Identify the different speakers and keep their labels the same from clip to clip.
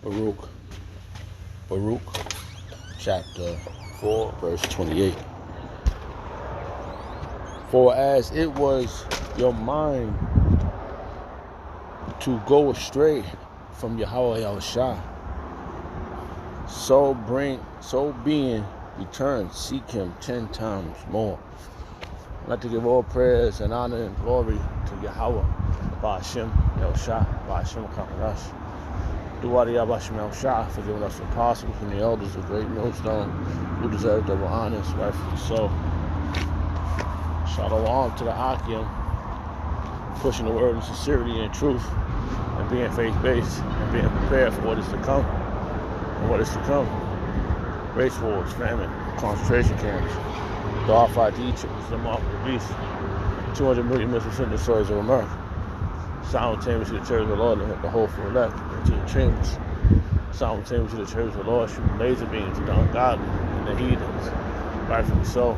Speaker 1: Baruch, chapter 4, verse 28. For as it was your mind to go astray from Yahweh Yahushua, so being returned, seek him 10 times more. I'd like to give all prayers and honor and glory to Yahweh, Ba'ashem Yahushua, Ba'ashem Kakarash. Duwadi Yabashim Yahushua for giving us the apostles and the elders of Great Millstone who deserve double honors, rightfully so. Shalom to the Akim, pushing the word in sincerity and truth, and being faith-based, and being prepared for what is to come. And what is to come. Race wars, famine, concentration camps, the R5 to Egypt is the mark of the beast. 200 million missiles in the soils of America. Simultaneously, the church of the Lord and the whole full elect into the chambers. Simultaneously, the church of the Lord shooting laser beams at the ungodly and the heathens. Rightfully so.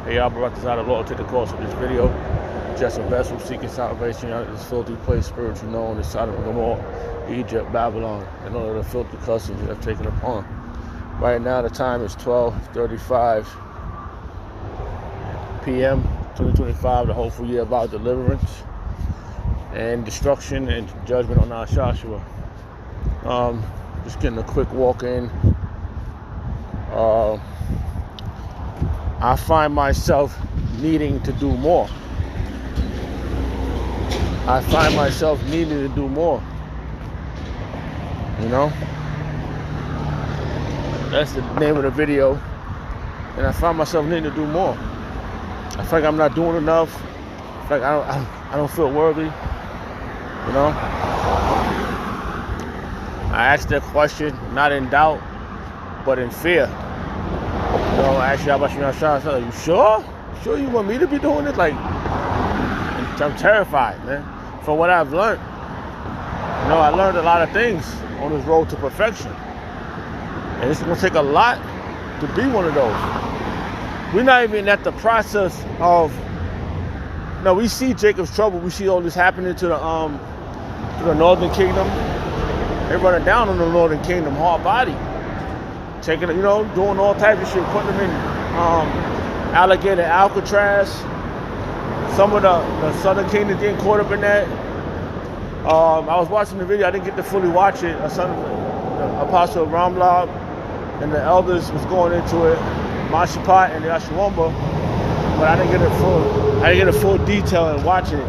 Speaker 1: Hey, y'all, brought this out of the Lord. Take the course of this video. Just a vessel seeking salvation out of this filthy place, spiritually known as Sodom and Gomorrah, Egypt, Babylon, and all of the filthy customs that have taken upon. Right now, the time is 12:35 p.m. 2025. The hopeful year about deliverance and destruction and judgment on our Joshua. Just getting a quick walk in. I find myself needing to do more. I find myself needing to do more. You know? That's the name of the video. And I find myself needing to do more. I feel like I'm not doing enough. I feel like I don't feel worthy. You know? I asked that question, not in doubt, but in fear. You know, I asked you about you sure? You sure you want me to be doing it? Like, I'm terrified, man. For what I've learned. You know, I learned a lot of things on this road to perfection. And it's gonna take a lot to be one of those. We're not even at the process of, no, we see Jacob's trouble. We see all this happening to the northern kingdom. They're running down on the northern kingdom, hard body. Taking, you know, doing all types of shit, putting them in alligator Alcatraz. Some of the southern kingdom getting caught up in that. I was watching the video. I didn't get to fully watch it. The Apostle Ramlab and the elders was going into it, Mashipat and the Ashwamba, but I didn't get a full detail in watching it.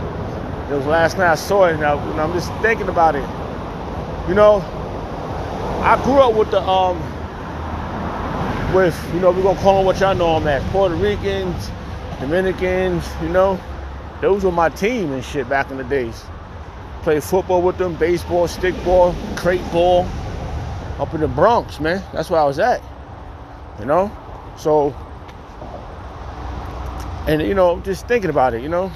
Speaker 1: It was last night I saw it, and I'm just thinking about it. You know, I grew up with you know, we're gonna call them what y'all know them as, Puerto Ricans, Dominicans, you know. Those were my team and shit back in the days. Played football with them, baseball, stickball, crate ball, up in the Bronx, man. That's where I was at, you know. So, and you know, just thinking about it, you know.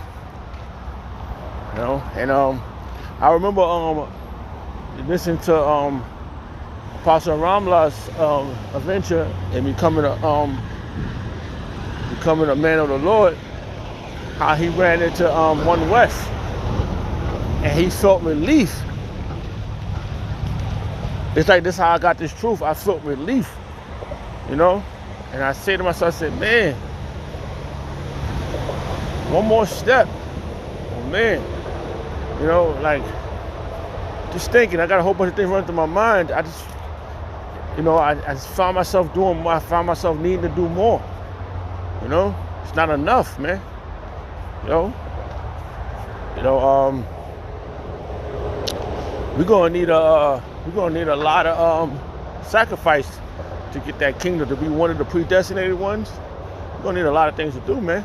Speaker 1: And I remember listening to Pastor Ramla's adventure and becoming a man of the Lord. How he ran into One West, and he felt relief. It's like this how I got this truth. I felt relief, you know. And I say to myself, I said, man, one more step, oh man, you know, like just thinking. I got a whole bunch of things running through my mind. I just, you know, I just found myself doing more. I found myself needing to do more. You know, it's not enough, man. You know, we're gonna need a lot of sacrifice to get that kingdom to be one of the predestinated ones. We're gonna need a lot of things to do, man.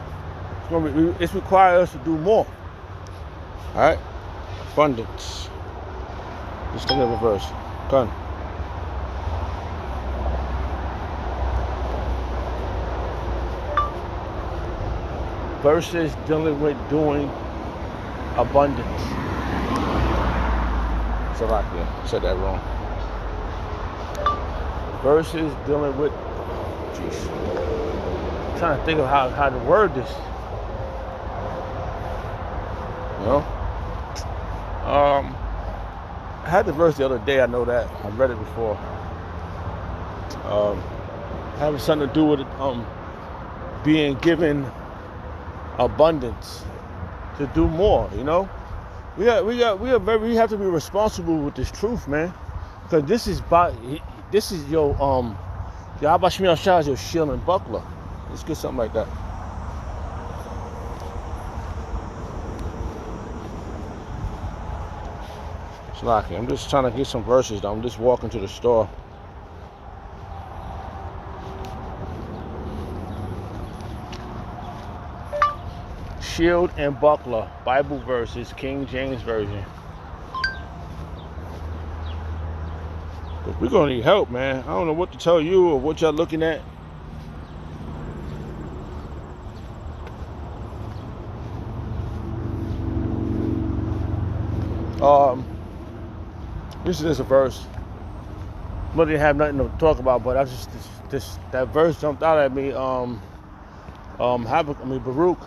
Speaker 1: It's require us to do more. All right, abundance. Let's take a verse. Come. Verses dealing with doing abundance. Salakia, I said that wrong. Verses dealing with, I'm trying to think of how to word this. You know? I had the verse the other day. I know that. I read it before. Having something to do with being given abundance to do more. You know, we have to be responsible with this truth, man. Because this is your Yahweh Shemel Shah is your shield and buckler. Let's get something like that. Slacking. I'm just trying to get some verses though. I'm just walking to the store. Shield and buckler, Bible verses, King James Version. But we're gonna need help, man. I don't know what to tell you or what y'all looking at. This is a verse. I didn't have nothing to talk about, but I just that verse jumped out at me. Baruch,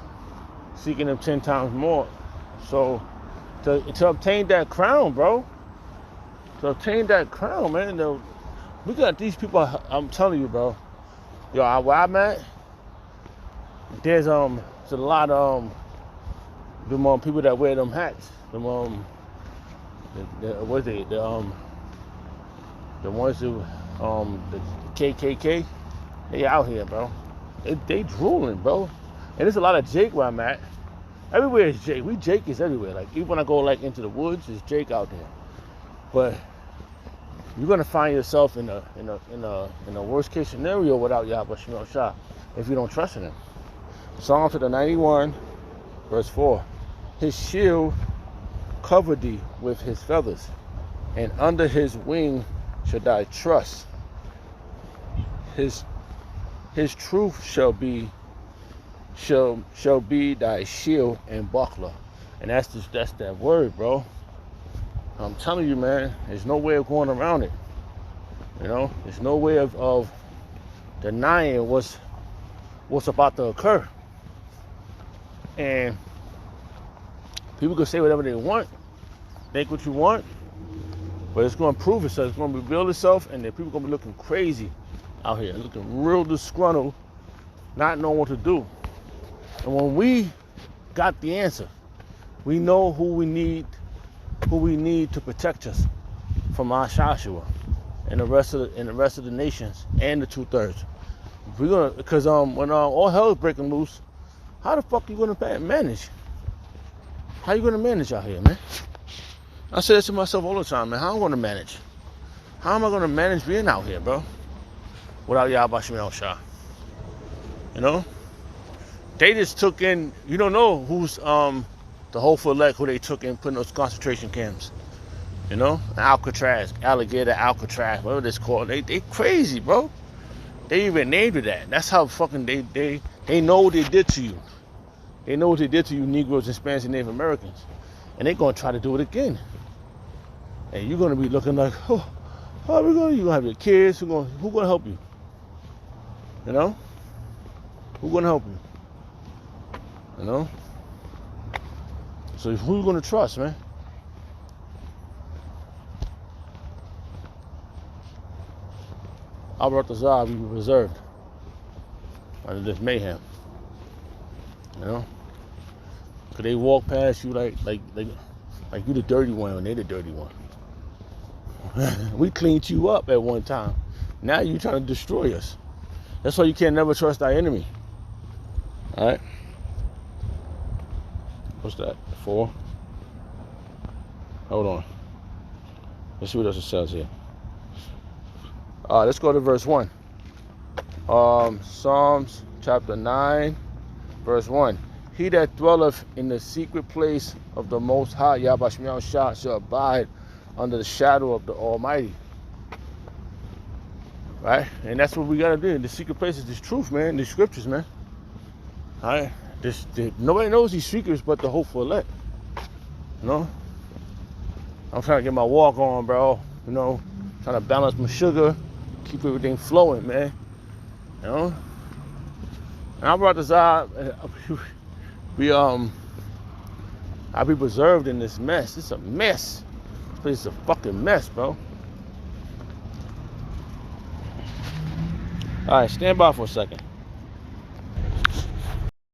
Speaker 1: seeking him 10 times more. So to obtain that crown, bro. To obtain that crown, man. We got these people. I'm telling you, bro. Yo, where I'm at, there's a lot of them people that wear them hats. Them the ones who the KKK, they out here, bro. They drooling, bro. And there's a lot of Jake where I'm at. Everywhere is Jake. Jake is everywhere. Like even when I go like into the woods, there's Jake out there. But you're gonna find yourself in a worst case scenario without Yahweh Shemel Shah if you don't trust in him. Psalm 91, verse 4. His shield covered thee with his feathers, and under his wing should thy trust. His truth shall be thy shield and buckler. And that's that word, bro. I'm telling you, man, there's no way of going around it. You know, there's no way of denying what's about to occur. And people can say whatever they want, think what you want, but it's going to prove itself. It's going to reveal itself, and then people are going to be looking crazy out here, looking real disgruntled, not knowing what to do. And when we got the answer, we know who we need to protect us from our Joshua and the rest of the nations and the 2/3. We're gonna, because when all hell is breaking loose, how the fuck are you gonna manage? How you gonna manage out here, man? I say this to myself all the time, man. How am I gonna manage? How am I gonna manage being out here, bro? Without Yahweh Shemel Shah. You know? They just took in, you don't know who's the hopeful elect who they took in, put in those concentration camps. You know? Alcatraz, alligator Alcatraz, whatever it's called. They crazy, bro. They even named it that. That's how fucking they know what they did to you. They know what they did to you Negroes and Spanish and Native Americans. And they're gonna try to do it again. And you're gonna be looking like, oh, how are we gonna, you gonna have your kids, who gonna help you? You know? Who gonna help you? You know? So who you gonna trust, man? Al-Balthazar will be reserved under this mayhem. You know? Cause they walk past you like you the dirty one and they the dirty one. We cleaned you up at one time. Now you trying to destroy us. That's why you can't never trust thy enemy. Alright? What's that? 4? Hold on. Let's see what else it says here. Let's go to verse 1. Psalms chapter 9, verse 1. He that dwelleth in the secret place of the Most High, Yahweh Shemel Shah, shall abide under the shadow of the Almighty. Right? And that's what we got to do. The secret place is this truth, man. The scriptures, man. All right? Nobody knows these secrets but the hopeful elect. You know? I'm trying to get my walk on, bro. You know? Trying to balance my sugar. Keep everything flowing, man. You know? And I'm about to I'll be preserved in this mess. It's a mess. This place is a fucking mess, bro. Alright, stand by for a second.